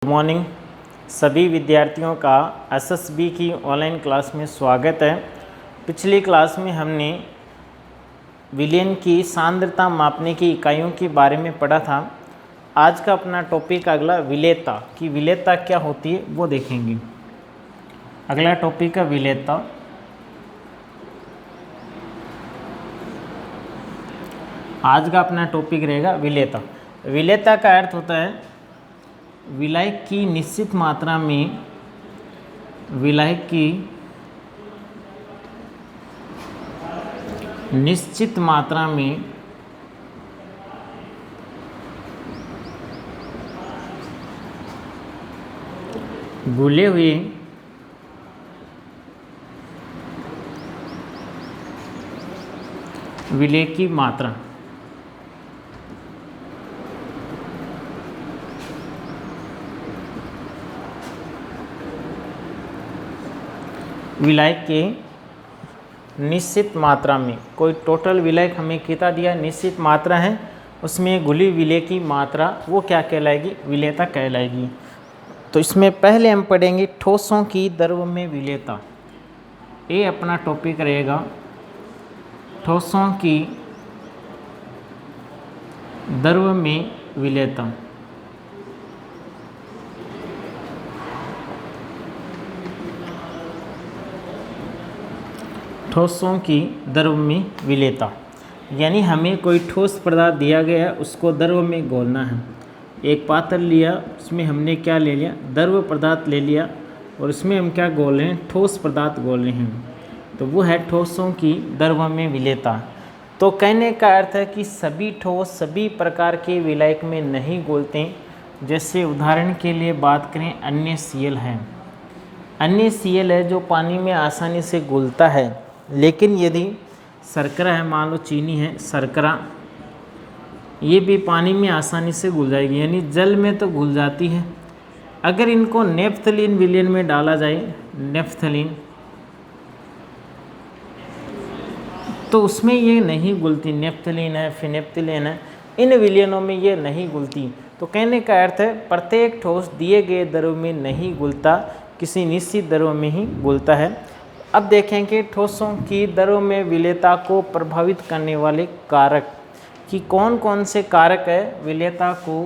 Good morning सभी विद्यार्थियों का एसएसबी की ऑनलाइन क्लास में स्वागत है। पिछली क्लास में हमने विलयन की सांद्रता मापने की इकाइयों के बारे में पढ़ा था। आज का अपना टॉपिक अगला विलेयता की विलेयता क्या होती है वो देखेंगे। अगला टॉपिक है विलेयता। आज का अपना टॉपिक रहेगा विलेयता। विलेयता का अर्थ होता है विलायक की निश्चित मात्रा में घुले हुए विलेय की मात्रा विलायक के निश्चित मात्रा में, कोई टोटल विलायक हमें कितना दिया, निश्चित मात्रा है, उसमें घुली विलेय की मात्रा वो क्या कहलाएगी, विलेयता कहलाएगी। तो इसमें पहले हम पढ़ेंगे ठोसों की द्रव में विलेयता। ये अपना टॉपिक रहेगा ठोसों की द्रव में विलेयता। ठोसों की द्रव में विलेयता यानी हमें कोई ठोस पदार्थ दिया गया है, उसको द्रव में घोलना है। एक पात्र लिया, उसमें हमने क्या ले लिया, द्रव पदार्थ ले लिया, और उसमें हम क्या घोल रहे हैं, ठोस पदार्थ घोल रहे हैं। तो वो है ठोसों की द्रव में विलेयता। तो कहने का अर्थ है कि सभी ठोस सभी प्रकार के विलायक में नहीं घुलते। जैसे उदाहरण के लिए बात करें, NaCl है। NaCl है जो पानी में आसानी से घुलता है, लेकिन यदि शर्करा है, मान लो चीनी है, शर्करा ये भी पानी में आसानी से घुल जाएगी, यानी जल में तो घुल जाती है। अगर इनको नेफ्थलीन विलयन में डाला जाए, नेफ्थलीन, तो उसमें ये नहीं घुलती। नेफ्थलीन है, फिनेप्थिलीन है, इन विलयनों में ये नहीं घुलती। तो कहने का अर्थ है प्रत्येक ठोस दिए गए द्रव में नहीं घुलता, किसी निश्चित द्रव में ही घुलता है। अब देखेंगे ठोसों की द्रव में विलेयता को प्रभावित करने वाले कारक कि कौन कौन से कारक है विलेयता को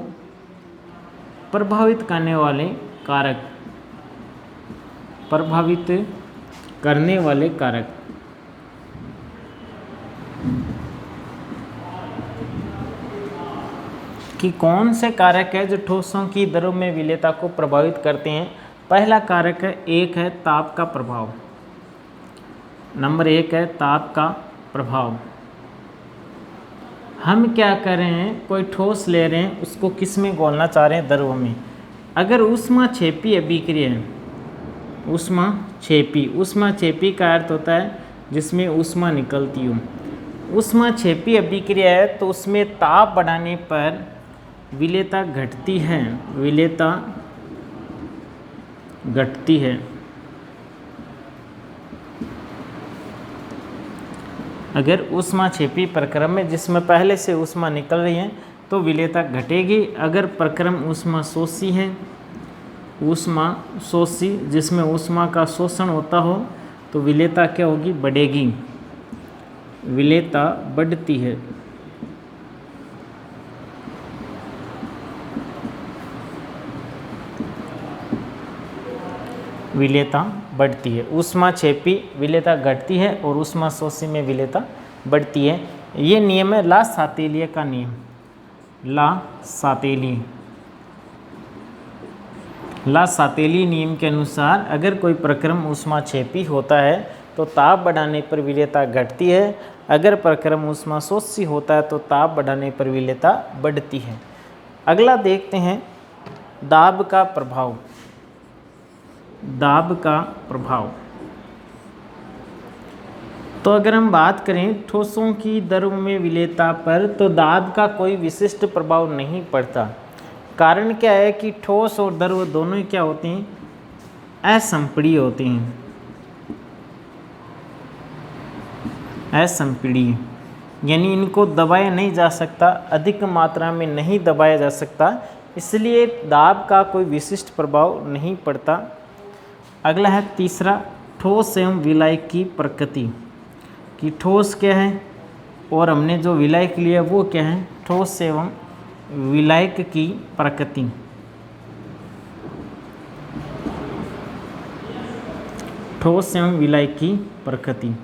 प्रभावित करने वाले कारक, प्रभावित करने वाले कारक। कि कौन से कारक है जो ठोसों की द्रव में विलेयता को प्रभावित करते हैं। पहला कारक है, एक है ताप का प्रभाव। नंबर 1 है ताप का प्रभाव। हम क्या कर रहे हैं, कोई ठोस ले रहे हैं, उसको किस में घोलना चाह रहे हैं, द्रव में। अगर ऊष्माक्षेपी अभिक्रिया है, ऊष्माक्षेपी का अर्थ होता है जिसमें ऊष्मा निकलती हो। ऊष्माक्षेपी अभिक्रिया है तो उसमें ताप बढ़ाने पर विलेयता घटती है, विलेयता घटती है। अगर ऊष्माक्षेपी प्रक्रम में जिसमें पहले से ऊष्मा निकल रही है तो विलेयता घटेगी। अगर प्रक्रम ऊष्मा शोषी है, ऊष्मा शोषी जिसमें ऊष्मा का शोषण होता हो, तो विलेयता क्या होगी, बढ़ेगी, विलेयता बढ़ती है। विलेयता बढ़ती है। ऊष्माक्षेपी विलेयता घटती है और ऊष्मा शोषी में विलेयता बढ़ती है। ये नियम है ला सातेलिय का नियम। ला सातेली नियम के अनुसार अगर कोई प्रक्रम ऊष्माक्षेपी होता है तो ताप बढ़ाने पर विलेयता घटती है। अगर प्रक्रम ऊष्मा शोषी होता है तो ताप बढ़ाने पर विलेयता बढ़ती है। अगला देखते हैं दाब का प्रभाव। दाब का प्रभाव, तो अगर हम बात करें ठोसों की द्रव में विलेयता पर, तो दाब का कोई विशिष्ट प्रभाव नहीं पड़ता। कारण क्या है कि ठोस और द्रव दोनों ही क्या होते हैं, असंपीड्य होते हैं, असंपीड्य। यानी इनको दबाया नहीं जा सकता, अधिक मात्रा में नहीं दबाया जा सकता, इसलिए दाब का कोई विशिष्ट प्रभाव नहीं पड़ता। अगला है तीसरा, ठोस एवं विलायक की प्रकृति, कि ठोस क्या है और हमने जो विलायक लिया वो क्या है, ठोस एवं विलायक की प्रकृति। ठोस एवं विलायक की प्रकृति,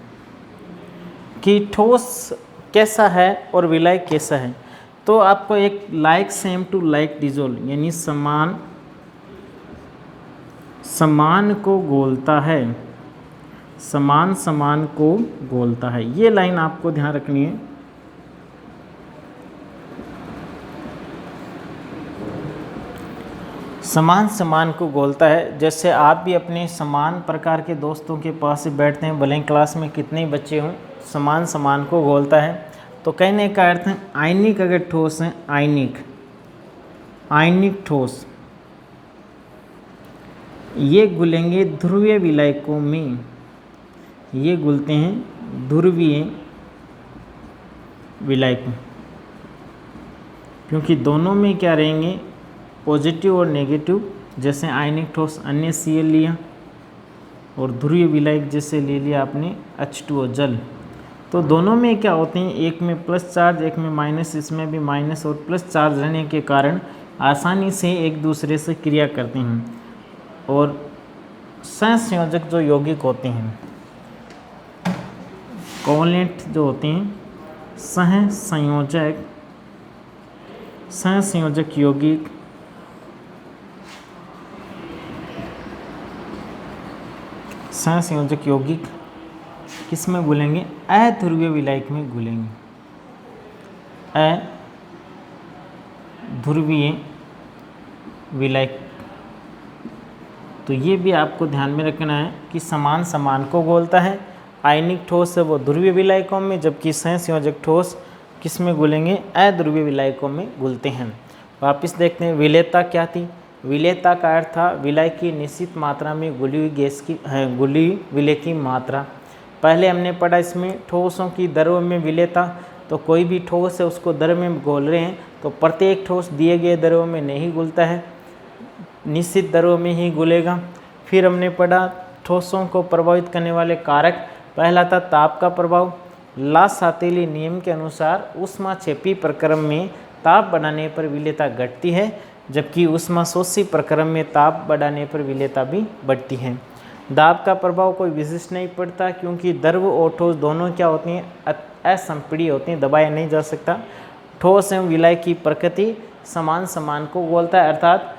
कि ठोस कैसा है और विलायक कैसा है। तो आपको एक like same to like dissolve, यानी समान को घोलता है, समान को घोलता है, ये लाइन आपको ध्यान रखनी है। समान को घोलता है। जैसे आप भी अपने समान प्रकार के दोस्तों के पास से बैठते हैं, भले क्लास में कितने बच्चे हों, समान को घोलता है। तो कहने का अर्थ है आयनिक अगर ठोस है, आयनिक ठोस, ये घुलेंगे ध्रुवीय विलायकों में, ये घुलते हैं ध्रुवीय विलायक में, क्योंकि दोनों में क्या रहेंगे, पॉजिटिव और नेगेटिव। जैसे आयनिक ठोस अन्य Cl लिया और ध्रुवीय विलायक जैसे ले लिया आपने H2O जल, तो दोनों में क्या होते हैं, एक में प्लस चार्ज एक में माइनस, इसमें भी माइनस और प्लस चार्ज रहने के कारण आसानी से एक दूसरे से क्रिया करते हैं। और सहसंयोजक जो यौगिक होते हैं, कोवलेंट जो होते हैं, सहसंयोजक यौगिक सहसंयोजक यौगिक किस में घुलेंगे, अध्रुवीय विलायक में घुलेंगे, अध्रुवीय विलायक। तो ये भी आपको ध्यान में रखना है कि समान को घोलता है। आयनिक ठोस है वो ध्रुवीय विलायकों में, जबकि सहसंयोजक ठोस किस में घुलेंगे, अध्रुवीय विलायकों में घुलते हैं। वापस देखते हैं विलेयता क्या थी। विलेयता का अर्थ था विलायक की निश्चित मात्रा में घुली हुई गैस की घुली विलेय की मात्रा। पहले हमने पढ़ा इसमें ठोसों की द्रव में विलेयता, तो कोई भी ठोस है उसको द्रव में घोल रहे हैं तो प्रत्येक ठोस दिए गए द्रव में नहीं घुलता है, निश्चित द्रव में ही घुलेगा। फिर हमने पढ़ा ठोसों को प्रभावित करने वाले कारक, पहला था ताप का प्रभाव। ला-सातेली नियम के अनुसार ऊष्माक्षेपी प्रक्रम में ताप बढ़ाने पर विलेयता घटती है, जबकि ऊष्माशोषी प्रक्रम में ताप बढ़ाने पर विलेयता भी बढ़ती है। दाब का प्रभाव कोई विशिष्ट नहीं पड़ता, क्योंकि द्रव और ठोस दोनों क्या होती हैं, असंपीड्य होती हैं, दबाया नहीं जा सकता। ठोस एवं विलायक की प्रकृति समान को घोलता है, अर्थात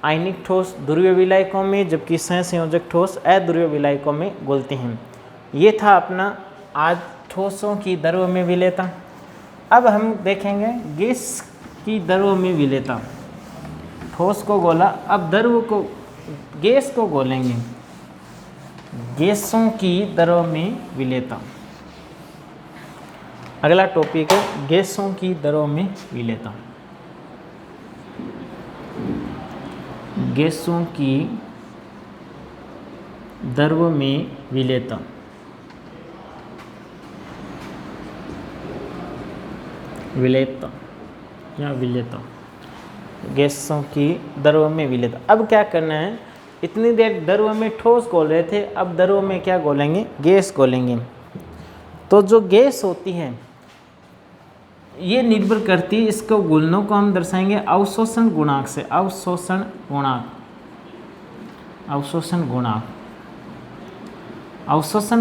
आयनिक ठोस ध्रुवीय विलायकों में, जबकि सहसंयोजक ठोस अध्रुवीय विलायकों में घुलते हैं। ये था अपना आज ठोसों की द्रव में विलेयता। अब हम देखेंगे गैस की द्रव में विलेयता। ठोस को घोला, अब द्रव को गैस को घोलेंगे, गैसों की द्रव में विलेयता। अगला टॉपिक है गैसों की द्रव में विलेयता। गैसों की द्रव में विलेयता। विलेयता या विलेयता, गैसों की द्रव में विलेयता। अब क्या करना है, इतनी देर द्रव में ठोस घोल रहे थे, अब द्रव में क्या घोलेंगे, गैस घोलेंगे। तो जो गैस होती है ये निर्भर करती है, इसको घुलनों को हम दर्शाएंगे अवशोषण गुणांक से। अवशोषण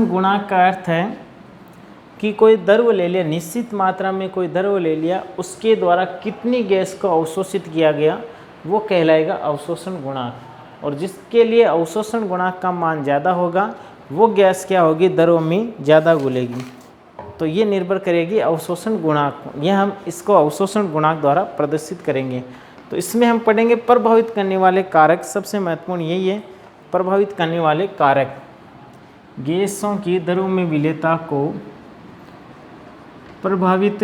गुणांक का अर्थ है कि कोई द्रव ले लिया, निश्चित मात्रा में कोई द्रव ले लिया, उसके द्वारा कितनी गैस को अवशोषित किया गया वो कहलाएगा अवशोषण गुणांक। और जिसके लिए अवशोषण गुणांक का मान ज़्यादा होगा वो गैस क्या होगी, द्रव में ज़्यादा घुलेगी। तो ये निर्भर करेगी अवशोषण गुणांक, यह हम इसको अवशोषण गुणांक द्वारा प्रदर्शित करेंगे। तो इसमें हम पढ़ेंगे प्रभावित करने वाले कारक। सबसे महत्वपूर्ण यही है, प्रभावित करने वाले कारक। गैसों की द्रव में विलेयता को प्रभावित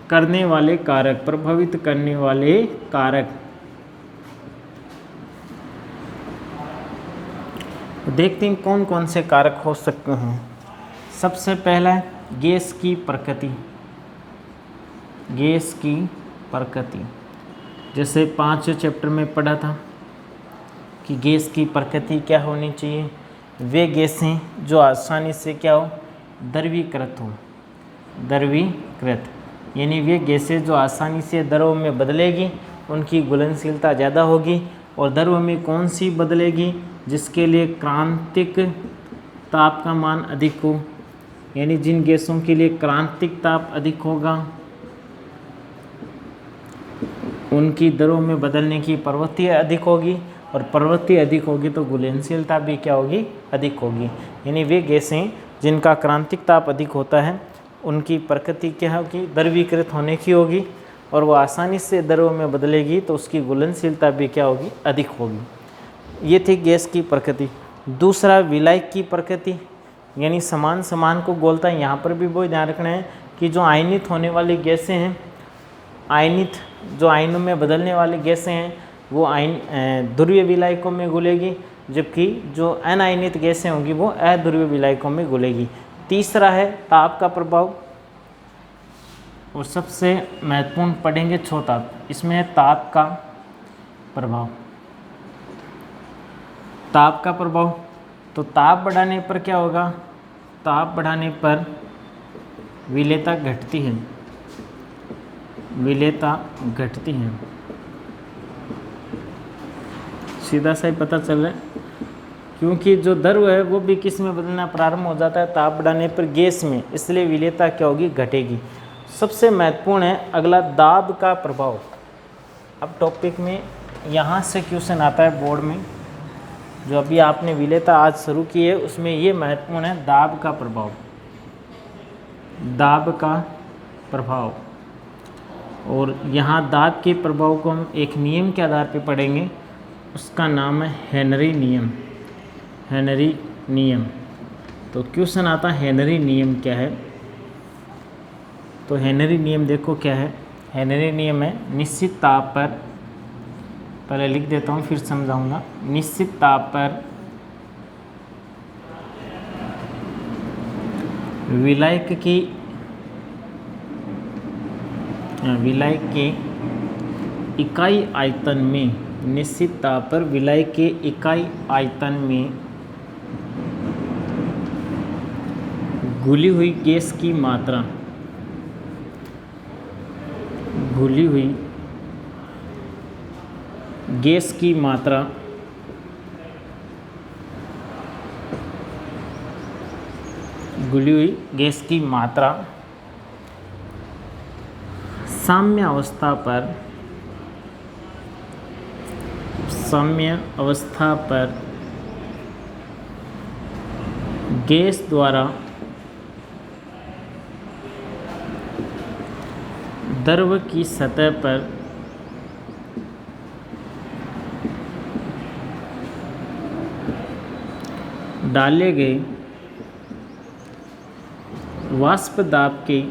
करने वाले कारक, प्रभावित करने वाले कारक। देखते हैं कौन कौन से कारक हो सकते हैं। सबसे पहला है गैस की प्रकृति। गैस की प्रकृति, जैसे 5वें चैप्टर में पढ़ा था कि गैस की प्रकृति क्या होनी चाहिए, वे गैसें जो आसानी से क्या हो, द्रवीकृत हो। द्रवीकृत यानी वे गैसें जो आसानी से द्रव में बदलेगी, उनकी घुलनशीलता ज़्यादा होगी। और द्रव में कौन सी बदलेगी, जिसके लिए क्रांतिक ताप का मान अधिक हो, यानी जिन गैसों के लिए क्रांतिक ताप अधिक होगा उनकी द्रव में बदलने की प्रवृत्ति अधिक होगी, और प्रवृत्ति अधिक होगी तो घुलनशीलता भी क्या होगी, अधिक होगी। यानी वे गैसें जिनका क्रांतिक ताप अधिक होता है उनकी प्रकृति क्या होगी, द्रवीकृत होने की होगी, और वो आसानी से द्रव में बदलेगी तो उसकी घुलनशीलता भी क्या होगी, अधिक होगी। ये थी गैस की प्रकृति। दूसरा विलायक की प्रकृति, यानी समान समान को गोलता है। यहाँ पर भी वो ध्यान रखना है कि जो आयनित होने वाली गैसें हैं, आयनित जो आयनों में बदलने वाली गैसें हैं वो ध्रुवीय विलायकों में घुलेगी, जबकि जो अनायनित गैसें होंगी वो अध्रुवीय विलायकों में घुलेगी। तीसरा है ताप का प्रभाव, और सबसे महत्वपूर्ण पढ़ेंगे छो-ताप। इसमें है ताप का प्रभाव। ताप का प्रभाव, तो ताप बढ़ाने पर क्या होगा, ताप बढ़ाने पर विलेयता घटती है, विलेयता घटती है। सीधा सा ही पता चल रहा है, क्योंकि जो द्रव है वो भी किस में बदलना प्रारंभ हो जाता है, ताप बढ़ाने पर गैस में, इसलिए विलेयता क्या होगी, घटेगी। सबसे महत्वपूर्ण है अगला दाब का प्रभाव। अब टॉपिक में यहाँ से क्वेश्चन आता है बोर्ड में, जो अभी आपने विलेयता आज शुरू की है उसमें ये महत्वपूर्ण है दाब का प्रभाव। दाब का प्रभाव, और यहाँ दाब के प्रभाव को हम एक नियम के आधार पर पढ़ेंगे, उसका नाम है हेनरी नियम। हेनरी नियम, तो क्वेश्चन आता है हेनरी नियम क्या है। तो हेनरी नियम देखो क्या है। हेनरी नियम है निश्चित ताप पर, पहले लिख देता हूँ फिर समझाऊंगा। निश्चित ताप पर विलायक के इकाई आयतन में, निश्चित ताप पर विलायक के इकाई आयतन में घुली हुई गैस की मात्रा, घुली हुई गैस की मात्रा घुली हुई गैस की मात्रा साम्य अवस्था पर, साम्य अवस्था पर गैस द्वारा द्रव की सतह पर डाले गए वाष्प दाब के,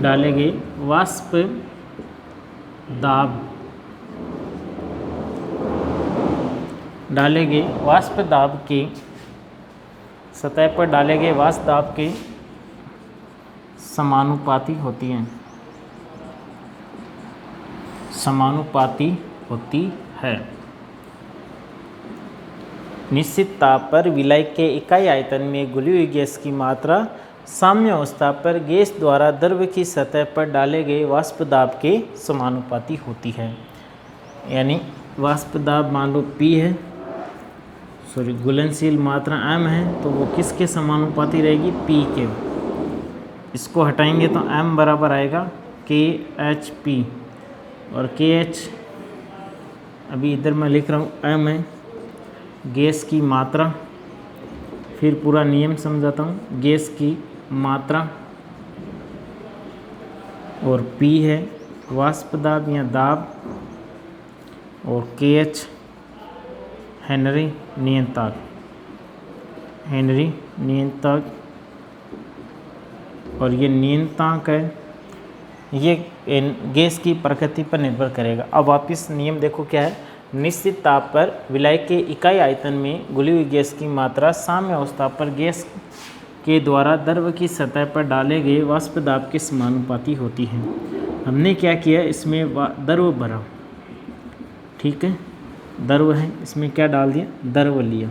डाले गए वाष्प दाब, डाले गए वाष्प दाब के, सतह पर डाले गए वाष्प दाब के समानुपाती होती हैं, समानुपाती होती है। निश्चित ताप पर विलायक के इकाई आयतन में घुली हुई गैस की मात्रा साम्य अवस्था पर गैस द्वारा द्रव की सतह पर डाले गए वाष्प दाब के समानुपाती होती है। यानी वाष्प दाब मान लो P है, सॉरी घुलनशील मात्रा M है, तो वो किसके समानुपाती रहेगी, P के। इसको हटाएंगे तो M बराबर आएगा KHP, और KH अभी इधर मैं लिख रहा हूँ M है गैस की मात्रा, फिर पूरा नियम समझाता हूँ। गैस की मात्रा, और P है वाष्प दाब या दाब, और KH हेनरी नियतांक, हेनरी नियतांक, और ये नियतांक है, ये गैस की प्रकृति पर निर्भर करेगा। अब वापिस नियम देखो क्या है। निश्चित ताप पर विलायक के इकाई आयतन में घुली हुई गैस की मात्रा साम्य अवस्था पर गैस के द्वारा द्रव की सतह पर डाले गए वाष्प दाब के समानुपाती होती है। हमने क्या किया, इसमें द्रव भरा, ठीक है, द्रव है, इसमें क्या डाल दिया, द्रव लिया।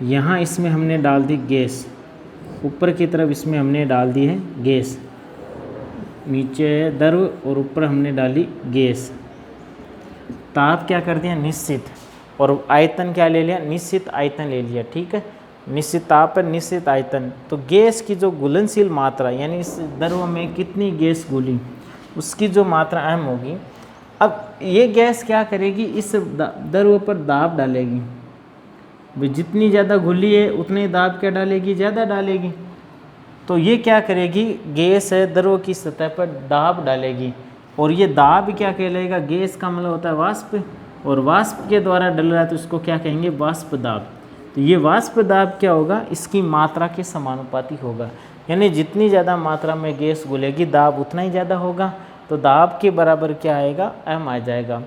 यहाँ इसमें हमने डाल दी गैस, ऊपर की तरफ इसमें हमने डाल दी है गैस, नीचे है द्रव और ऊपर हमने डाली गैस। ताप क्या कर दिया, निश्चित, और आयतन क्या ले लिया, निश्चित आयतन ले लिया, ठीक है। निश्चित ताप है, निश्चित आयतन, तो गैस की जो घुलनशील मात्रा यानी इस द्रव में कितनी गैस घुली उसकी जो मात्रा अहम होगी। अब ये गैस क्या करेगी, इस द्रव पर दाब डालेगी, भाई जितनी ज़्यादा घुली है उतने दाब क्या डालेगी, ज़्यादा डालेगी। तो ये क्या करेगी, गैस है द्रव की सतह पर दाब डालेगी, और ये दाब क्या कहलाएगा, गैस का मतलब होता है वाष्प, और वाष्प के द्वारा डल रहा है तो उसको क्या कहेंगे, वाष्प दाब। तो ये वाष्प दाब क्या होगा, इसकी मात्रा के समानुपाती होगा, यानी जितनी ज़्यादा मात्रा में गैस घुलेगी दाब उतना ही ज़्यादा होगा, तो दाब के बराबर क्या आएगा, एम आ जाएगा।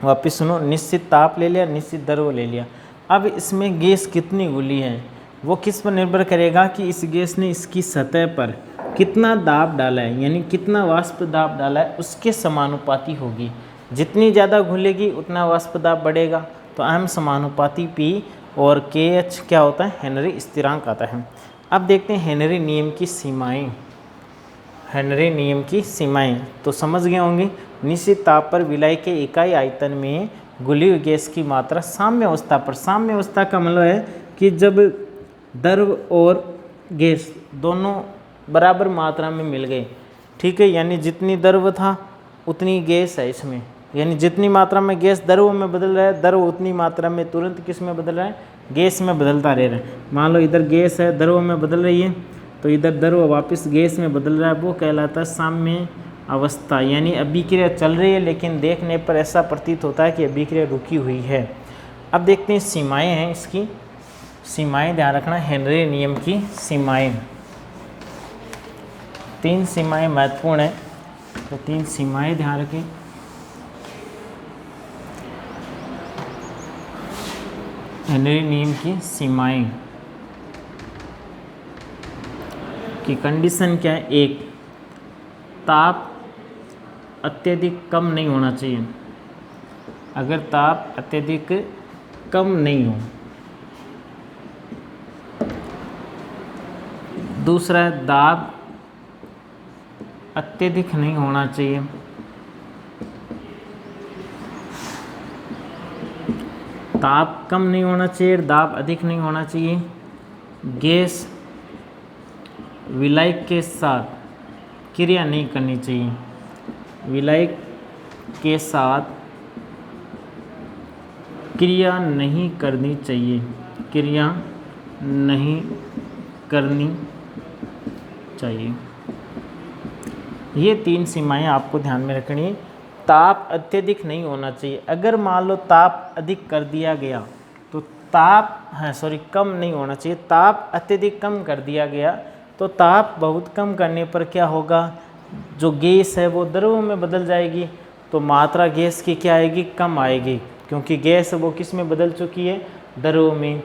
वापिस सुनो, निश्चित ताप ले लिया, निश्चित द्रव ले लिया। अब इसमें गैस कितनी घुली है वो किस पर निर्भर करेगा कि इस गैस ने इसकी सतह पर कितना दाब डाला है, यानी कितना वाष्प दाब डाला है, उसके समानुपाती होगी। जितनी ज़्यादा घुलेगी उतना वाष्प दाब बढ़ेगा, तो अहम समानुपाती P और KH क्या होता है, हेनरी स्थिरांक आता है। अब देखते हैं हेनरी नियम की सीमाएं। हेनरी नियम की सीमाएं तो समझ गए होंगे, निश्चित ताप पर विलायक के इकाई आयतन में घुली हुई गैस की मात्रा साम्य अवस्था पर, साम्य अवस्था का मतलब है कि जब द्रव और गैस दोनों बराबर मात्रा में मिल गए, ठीक है, यानी जितनी द्रव था उतनी गैस है इसमें, यानी जितनी मात्रा में गैस द्रव में बदल रहा है, द्रव उतनी मात्रा में तुरंत किस में बदल रहा है, गैस में बदलता रह रहा है। मान लो इधर गैस है द्रव में बदल रही है, तो इधर द्रव वापस गैस में बदल रहा है, वो कहलाता है साम्य अवस्था, यानी अभिक्रिया चल रही है लेकिन देखने पर ऐसा प्रतीत होता है कि अभिक्रिया रुकी हुई है। अब देखते हैं सीमाएं हैं इसकी, सीमाएं ध्यान रखना, हेनरी नियम की सीमाएं, 3 सीमाएं महत्वपूर्ण हैं, तो 3 सीमाएं ध्यान रखें। हेनरी नियम की सीमाएं की कंडीशन क्या है, एक, ताप अत्यधिक कम नहीं होना चाहिए, अगर ताप अत्यधिक कम नहीं हो। दूसरा है दाब अत्यधिक नहीं होना चाहिए, ताप कम नहीं होना चाहिए, दाब अधिक नहीं होना चाहिए। गैस विलायक के साथ क्रिया नहीं करनी चाहिए, विलायक के साथ क्रिया नहीं करनी चाहिए, क्रिया नहीं करनी चाहिए। ये 3 सीमाएं आपको ध्यान में रखनी है। ताप अत्यधिक नहीं होना चाहिए, अगर मान लो ताप अधिक कर दिया गया तो कम नहीं होना चाहिए, ताप अत्यधिक कम कर दिया गया तो ताप बहुत कम करने पर क्या होगा, जो गैस है वो द्रव में बदल जाएगी, तो मात्रा गैस की क्या आएगी, कम आएगी, क्योंकि गैस वो किस में बदल चुकी है, द्रव में।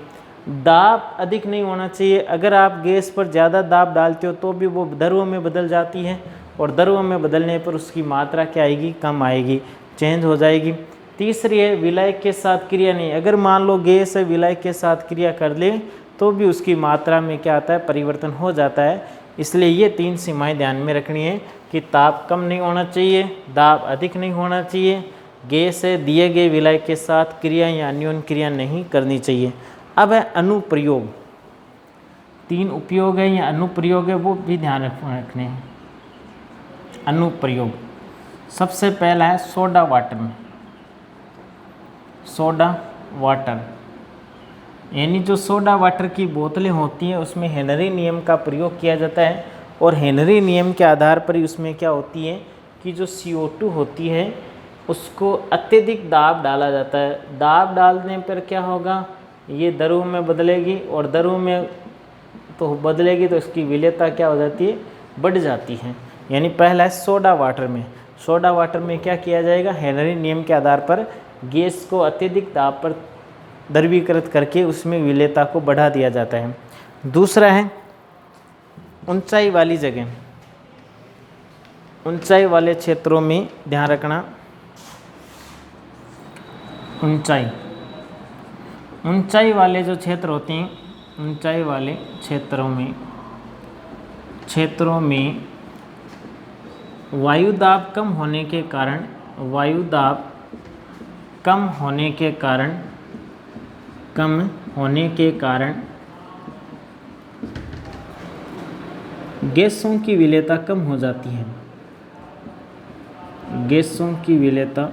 दाब अधिक नहीं होना चाहिए, अगर आप गैस पर ज़्यादा दाब डालते हो तो भी वो द्रव में बदल जाती है, और द्रव में बदलने पर उसकी मात्रा क्या आएगी, कम आएगी, चेंज हो जाएगी। तीसरी है विलायक के साथ क्रिया नहीं, अगर मान लो गैस है विलायक के साथ क्रिया कर ले तो भी उसकी मात्रा में क्या आता है, परिवर्तन हो जाता है। इसलिए ये 3 सीमाएं ध्यान में रखनी है कि ताप कम नहीं होना चाहिए, दाब अधिक नहीं होना चाहिए, गैस है दिए गए विलायक के साथ क्रिया या अन्योन्य क्रिया नहीं करनी चाहिए। अब है अनुप्रयोग, 3 उपयोग है या अनुप्रयोग है वो भी ध्यान रखने हैं। अनुप्रयोग सबसे पहला है सोडा वाटर में, सोडा वाटर, यानी जो सोडा वाटर की बोतलें होती हैं उसमें हेनरी नियम का प्रयोग किया जाता है, और हेनरी नियम के आधार पर ही उसमें क्या होती है कि जो CO2 होती है उसको अत्यधिक दाब डाला जाता है। दाब डालने पर क्या होगा, ये द्रव में बदलेगी, और द्रव में तो बदलेगी तो इसकी विलेयता क्या हो जाती है, बढ़ जाती है। यानी पहला है सोडा वाटर में, सोडा वाटर में क्या किया जाएगा, हेनरी नियम के आधार पर गैस को अत्यधिक दाब पर द्रवीकृत करके उसमें विलेयता को बढ़ा दिया जाता है। दूसरा है ऊंचाई वाली जगह, ऊंचाई वाले क्षेत्रों में ध्यान रखना, ऊंचाई वाले जो क्षेत्र होते हैं, ऊंचाई वाले क्षेत्रों में वायु दाब कम होने के कारण गैसों की विलेयता कम हो जाती है, गैसों की विलेयता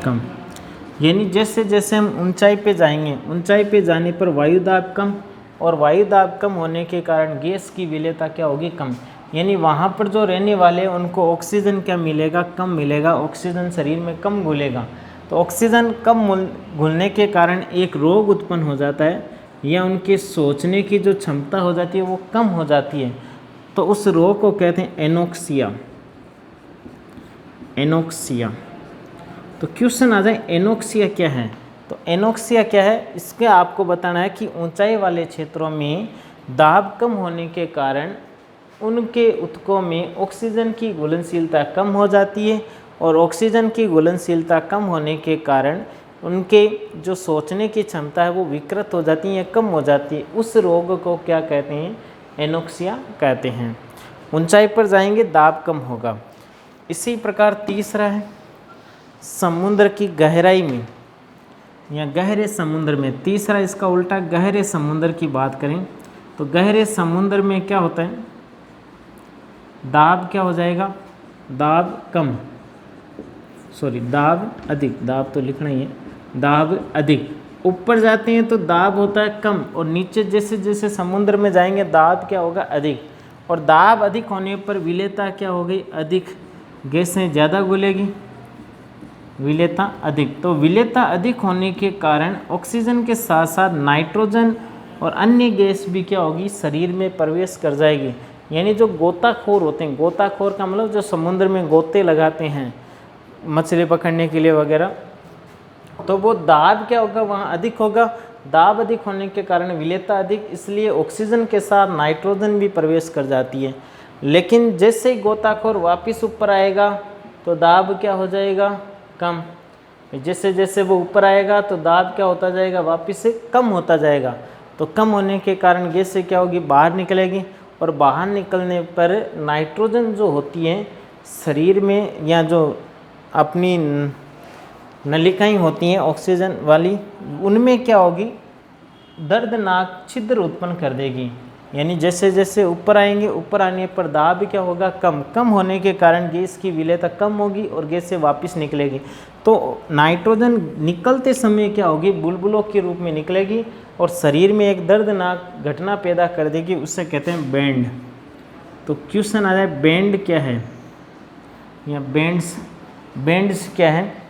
कम। यानी जैसे जैसे हम ऊंचाई पे जाएंगे, ऊंचाई पे जाने पर वायु दाब कम, और वायु दाब कम होने के कारण गैस की विलेयता क्या होगी, कम। यानी वहाँ पर जो रहने वाले उनको ऑक्सीजन क्या मिलेगा, कम मिलेगा, ऑक्सीजन शरीर में कम घुलेगा। तो ऑक्सीजन कम घुलने के कारण एक रोग उत्पन्न हो जाता है, या उनके सोचने की जो क्षमता हो जाती है वो कम हो जाती है। तो उस रोग को कहते हैं एनोक्सिया। एनोक्सिया। तो क्वेश्चन आ जाए एनोक्सिया क्या है। तो एनोक्सिया क्या है, इसके आपको बताना है कि ऊंचाई वाले क्षेत्रों में दाब कम होने के कारण उनके ऊतकों में ऑक्सीजन की घुलनशीलता कम हो जाती है, और ऑक्सीजन की घुलनशीलता कम होने के कारण उनके जो सोचने की क्षमता है वो विकृत हो जाती है या कम हो जाती है। उस रोग को क्या कहते हैं, एनोक्सिया कहते हैं। ऊंचाई पर जाएंगे दाब कम होगा। इसी प्रकार तीसरा है समुद्र की गहराई में या गहरे समुद्र में। तीसरा इसका उल्टा, गहरे समुद्र की बात करें तो गहरे समुद्र में क्या होता है, दाब क्या हो जाएगा, दाब कम, दाब अधिक, दाब तो लिखना ही है, दाब अधिक। ऊपर जाते हैं तो दाब होता है कम, और नीचे जैसे जैसे समुद्र में जाएंगे दाब क्या होगा, अधिक। और दाब अधिक होने पर विलेयता क्या हो गई, अधिक, गैसें ज़्यादा घुलेगी, विलेयता अधिक। तो विलेयता अधिक होने के कारण ऑक्सीजन के साथ साथ नाइट्रोजन और अन्य गैस भी क्या होगी, शरीर में प्रवेश कर जाएगी। यानी जो गोताखोर होते हैं, गोताखोर का मतलब जो समुद्र में गोते लगाते हैं मछली पकड़ने के लिए वगैरह, तो वो दाब क्या होगा, वहाँ अधिक होगा। दाब अधिक होने के कारण विलेयता अधिक, इसलिए ऑक्सीजन के साथ नाइट्रोजन भी प्रवेश कर जाती है। लेकिन जैसे ही गोताखोर वापस ऊपर आएगा तो दाब क्या हो जाएगा, कम। जैसे जैसे वो ऊपर आएगा तो दाब क्या होता जाएगा, वापस से कम होता जाएगा। तो कम होने के कारण गैस से क्या होगी, बाहर निकलेगी, और बाहर निकलने पर नाइट्रोजन जो होती है शरीर में, या जो अपनी नलिकाएं होती हैं ऑक्सीजन वाली, उनमें क्या होगी, दर्दनाक छिद्र उत्पन्न कर देगी। यानी जैसे जैसे ऊपर आएंगे, ऊपर आने पर दाब क्या होगा, कम। कम होने के कारण गैस की विलेयता कम होगी और गैस से वापस निकलेगी। तो नाइट्रोजन निकलते समय क्या होगी, बुलबुलों के रूप में निकलेगी और शरीर में एक दर्दनाक घटना पैदा कर देगी, उससे कहते हैं बैंड। तो क्वेश्चन आ जाए बैंड क्या है, या बैंड्स क्या है।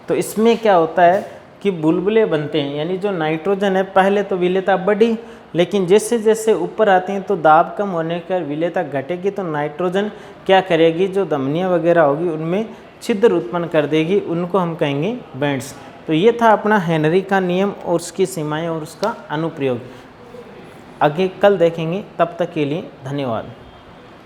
तो इसमें क्या होता है कि बुलबुले बनते हैं, यानी जो नाइट्रोजन है पहले तो विलेयता बढ़ी, लेकिन जैसे जैसे ऊपर आते हैं तो दाब कम होने पर विलेयता घटेगी, तो नाइट्रोजन क्या करेगी, जो धमनियाँ वगैरह होगी उनमें छिद्र उत्पन्न कर देगी, उनको हम कहेंगे बैंड्स। तो ये था अपना हेनरी का नियम और उसकी सीमाएं और उसका अनुप्रयोग। आगे कल देखेंगे, तब तक के लिए धन्यवाद।